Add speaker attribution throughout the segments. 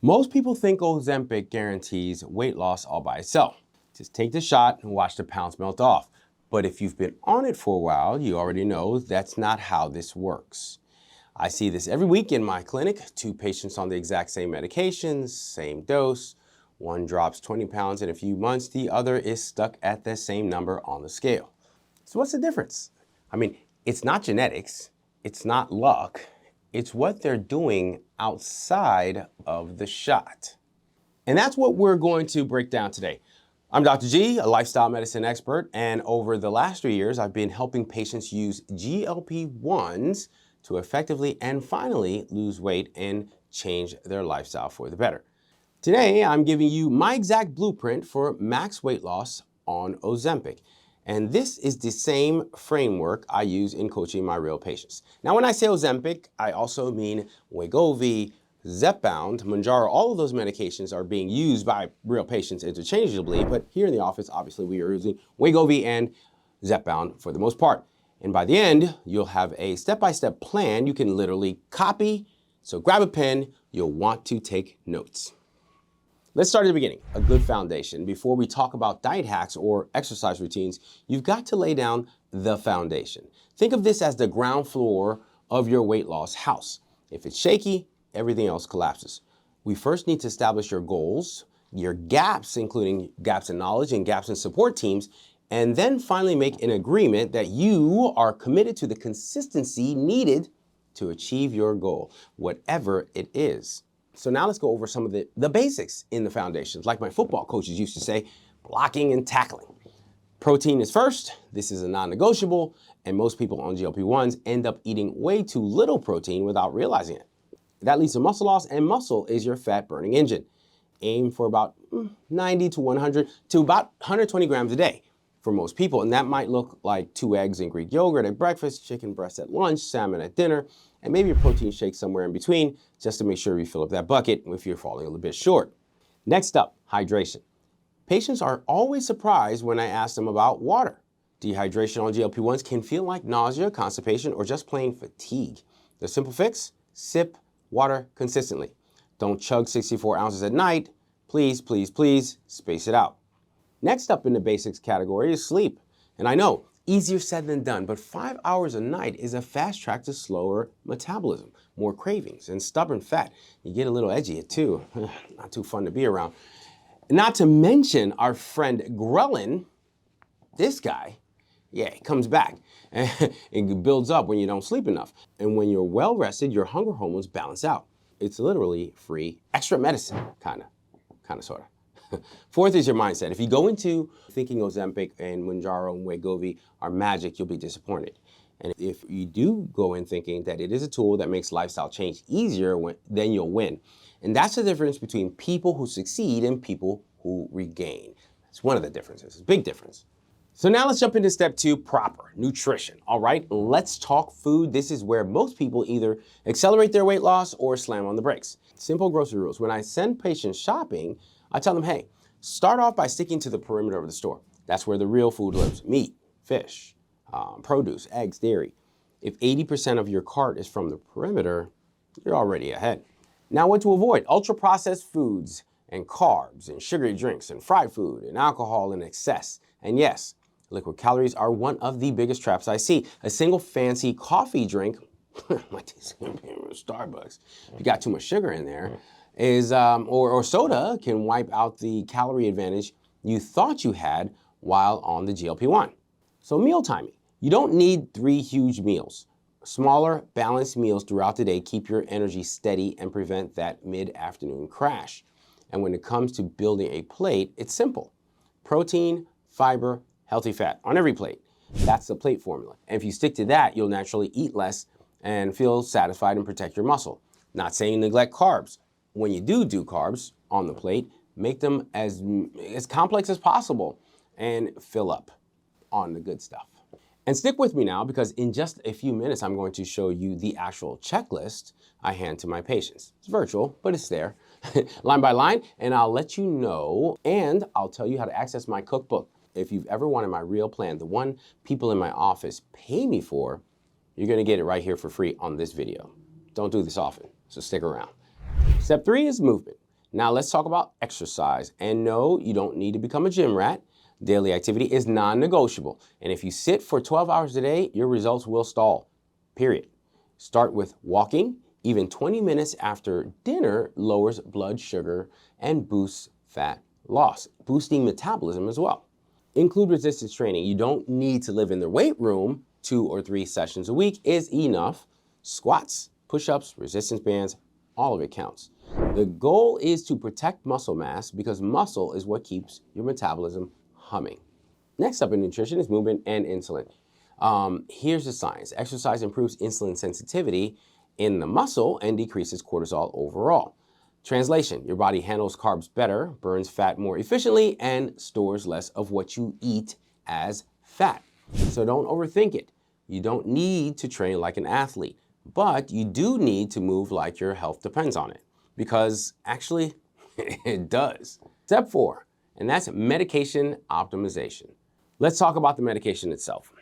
Speaker 1: Most people think Ozempic guarantees weight loss all by itself. Just take the shot and watch the pounds melt off. But if you've been on it for a while, you already know that's not how this works. I see this every week in my clinic. 2 patients on the exact same medications, same dose. One drops 20 pounds in a few months, the other is stuck at the same number on the scale. So what's the difference? I mean, it's not genetics, it's not luck, it's what they're doing outside of the shot. And that's what we're going to break down today. I'm Dr. G, a lifestyle medicine expert, and over the last 3 years, I've been helping patients use GLP-1s to effectively and finally lose weight and change their lifestyle for the better. Today, I'm giving you my exact blueprint for max weight loss on Ozempic. And this is the same framework I use in coaching my real patients. Now, when I say Ozempic, I also mean Wegovy, Zepbound, Mounjaro. All of those medications are being used by real patients interchangeably, but here in the office, obviously, we are using Wegovy and Zepbound for the most part. And by the end, you'll have a step-by-step plan you can literally copy. So grab a pen, you'll want to take notes. Let's start at the beginning, a good foundation. Before we talk about diet hacks or exercise routines, you've got to lay down the foundation. Think of this as the ground floor of your weight loss house. If it's shaky, everything else collapses. We first need to establish your goals, your gaps, including gaps in knowledge and gaps in support teams, and then finally make an agreement that you are committed to the consistency needed to achieve your goal, whatever it is. So now let's go over some of the basics in the foundations. Like my football coaches used to say, blocking and tackling. Protein is first. This is a non-negotiable, and most people on GLP-1s end up eating way too little protein without realizing it. That leads to muscle loss, and muscle is your fat-burning engine. Aim for about 90 to 100 to about 120 grams a day for most people, and that might look like 2 eggs and Greek yogurt at breakfast, chicken breast at lunch, salmon at dinner, and maybe a protein shake somewhere in between, just to make sure you fill up that bucket if you're falling a little bit short. Next up, hydration. Patients are always surprised when I ask them about water. Dehydration on GLP-1s can feel like nausea, constipation, or just plain fatigue. The simple fix? Sip water consistently. Don't chug 64 ounces at night. Please, please, please space it out. Next up in the basics category is sleep. And I know, easier said than done, but 5 hours a night is a fast track to slower metabolism, more cravings, and stubborn fat. You get a little edgy too. Not too fun to be around. Not to mention our friend ghrelin, this guy, yeah, he comes back. It builds up when you don't sleep enough. And when you're well rested, your hunger hormones balance out. It's literally free extra medicine, kind of, sort of. Fourth is your mindset. If you go into thinking Ozempic and Mounjaro and Wegovy are magic, you'll be disappointed. And if you do go in thinking that it is a tool that makes lifestyle change easier, then you'll win. And that's the difference between people who succeed and people who regain. It's one of the differences. It's a big difference. So now let's jump into step 2, proper nutrition. All right, let's talk food. This is where most people either accelerate their weight loss or slam on the brakes. Simple grocery rules. When I send patients shopping, I tell them, hey, start off by sticking to the perimeter of the store. That's where the real food lives. Meat, fish, produce, eggs, dairy. If 80% of your cart is from the perimeter, you're already ahead. Now what to avoid? Ultra-processed foods and carbs and sugary drinks and fried food and alcohol in excess. And yes, liquid calories are one of the biggest traps I see. A single fancy coffee drink, like Starbucks, if you got too much sugar in there, is or soda can wipe out the calorie advantage you thought you had while on the GLP-1. So meal timing. You don't need 3 huge meals. Smaller, balanced meals throughout the day keep your energy steady and prevent that mid-afternoon crash. And when it comes to building a plate, it's simple. Protein, fiber, healthy fat on every plate. That's the plate formula. And if you stick to that, you'll naturally eat less and feel satisfied and protect your muscle. Not saying neglect carbs. When you do carbs on the plate, make them as complex as possible and fill up on the good stuff. And stick with me now, because in just a few minutes, I'm going to show you the actual checklist I hand to my patients. It's virtual, but it's there, line by line, and I'll let you know, and I'll tell you how to access my cookbook. If you've ever wanted my real plan, the one people in my office pay me for, you're gonna get it right here for free on this video. Don't do this often, so stick around. Step 3 is movement. Now let's talk about exercise. And no, you don't need to become a gym rat. Daily activity is non-negotiable. And if you sit for 12 hours a day, your results will stall, period. Start with walking. Even 20 minutes after dinner lowers blood sugar and boosts fat loss, boosting metabolism as well. Include resistance training. You don't need to live in the weight room. 2 or 3 sessions a week is enough. Squats, push-ups, resistance bands, all of it counts. The goal is to protect muscle mass because muscle is what keeps your metabolism humming. Next up in nutrition is movement and insulin. Here's the science. Exercise improves insulin sensitivity in the muscle and decreases cortisol overall. Translation, your body handles carbs better, burns fat more efficiently, and stores less of what you eat as fat. So don't overthink it. You don't need to train like an athlete, but you do need to move like your health depends on it, because actually it does. Step 4, and that's medication optimization. Let's talk about the medication itself.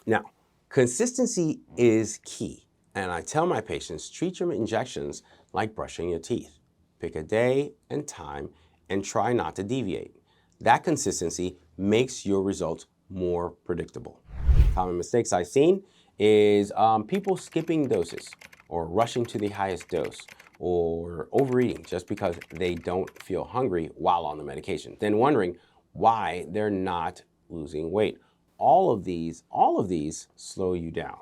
Speaker 1: Now, consistency is key, and I tell my patients, treat your injections like brushing your teeth. Pick a day and time and try not to deviate. That consistency makes your results more predictable. Common mistakes I've seen is people skipping doses or rushing to the highest dose or overeating just because they don't feel hungry while on the medication, then wondering why they're not losing weight. All of these slow you down.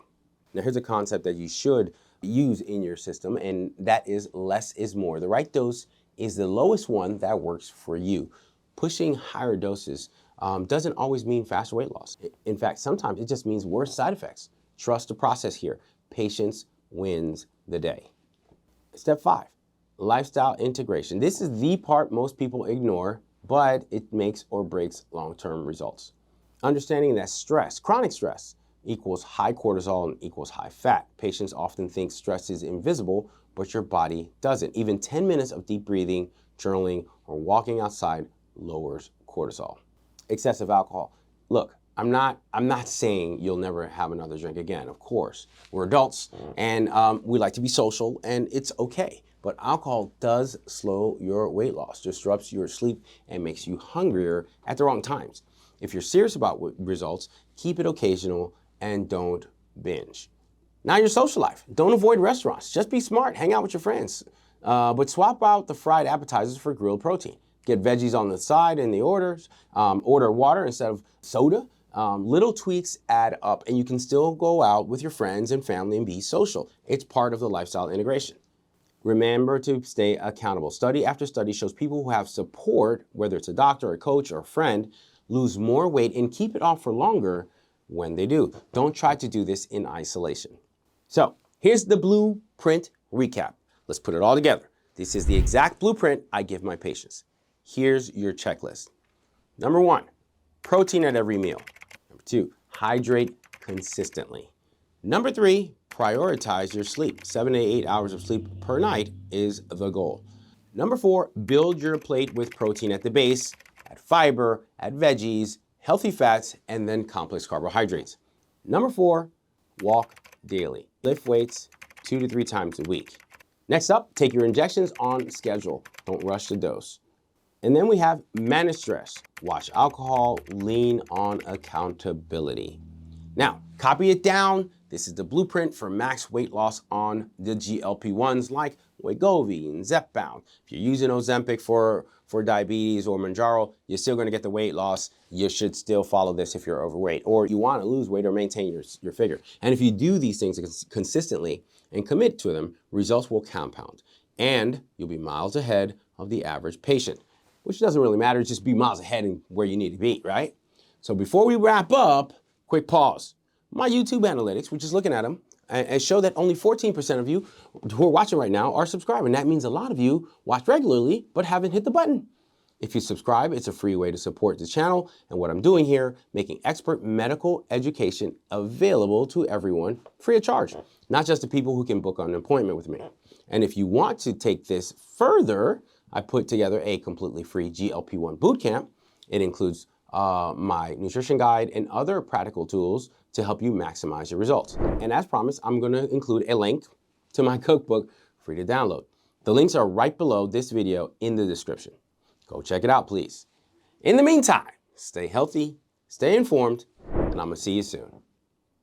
Speaker 1: Now here's a concept that you should use in your system, and that is less is more. The right dose is the lowest one that works for you. Pushing higher doses doesn't always mean faster weight loss. In fact, sometimes it just means worse side effects. Trust the process here. Patience wins the day. Step 5, lifestyle integration. This is the part most people ignore, but it makes or breaks long-term results. Understanding that stress, chronic stress, equals high cortisol and equals high fat. Patients often think stress is invisible, but your body doesn't. Even 10 minutes of deep breathing, journaling, or walking outside lowers cortisol. Excessive alcohol. Look, I'm not saying you'll never have another drink again. Of course, we're adults and we like to be social, and it's okay. But alcohol does slow your weight loss, disrupts your sleep, and makes you hungrier at the wrong times. If you're serious about results, keep it occasional and don't binge. Now your social life. Don't avoid restaurants. Just be smart. Hang out with your friends. But swap out the fried appetizers for grilled protein. Get veggies on the side in the orders. Order water instead of soda. Little tweaks add up, and you can still go out with your friends and family and be social. It's part of the lifestyle integration. Remember to stay accountable. Study after study shows people who have support, whether it's a doctor, a coach, or a friend, lose more weight and keep it off for longer when they do. Don't try to do this in isolation. So here's the blueprint recap. Let's put it all together. This is the exact blueprint I give my patients. Here's your checklist. Number 1, protein at every meal. Number 2, hydrate consistently. Number 3, prioritize your sleep. 7 to 8 hours of sleep per night is the goal. Number 4, build your plate with protein at the base, add fiber, add veggies, healthy fats, and then complex carbohydrates. Number 4, walk daily. Lift weights 2 to 3 times a week. Next up, take your injections on schedule. Don't rush the dose. And then we have manage stress. Watch alcohol, lean on accountability. Now, copy it down. This is the blueprint for max weight loss on the GLP-1s like Wegovy and Zepbound. If you're using Ozempic for diabetes or Mounjaro, you're still going to get the weight loss. You should still follow this if you're overweight or you want to lose weight or maintain your figure. And if you do these things consistently and commit to them, results will compound and you'll be miles ahead of the average patient, which doesn't really matter. Just be miles ahead in where you need to be, right? So before we wrap up, quick pause. My YouTube analytics, which is looking at them, and show that only 14% of you who are watching right now are subscribing. That means a lot of you watch regularly but haven't hit the button. If you subscribe, it's a free way to support the channel and what I'm doing here, making expert medical education available to everyone free of charge, not just the people who can book an appointment with me. And if you want to take this further, I put together a completely free GLP-1 bootcamp. It includes my nutrition guide and other practical tools to help you maximize your results. And as promised, I'm gonna include a link to my cookbook, free to download. The links are right below this video in the description. Go check it out, please. In the meantime, stay healthy, stay informed, and I'm gonna see you soon.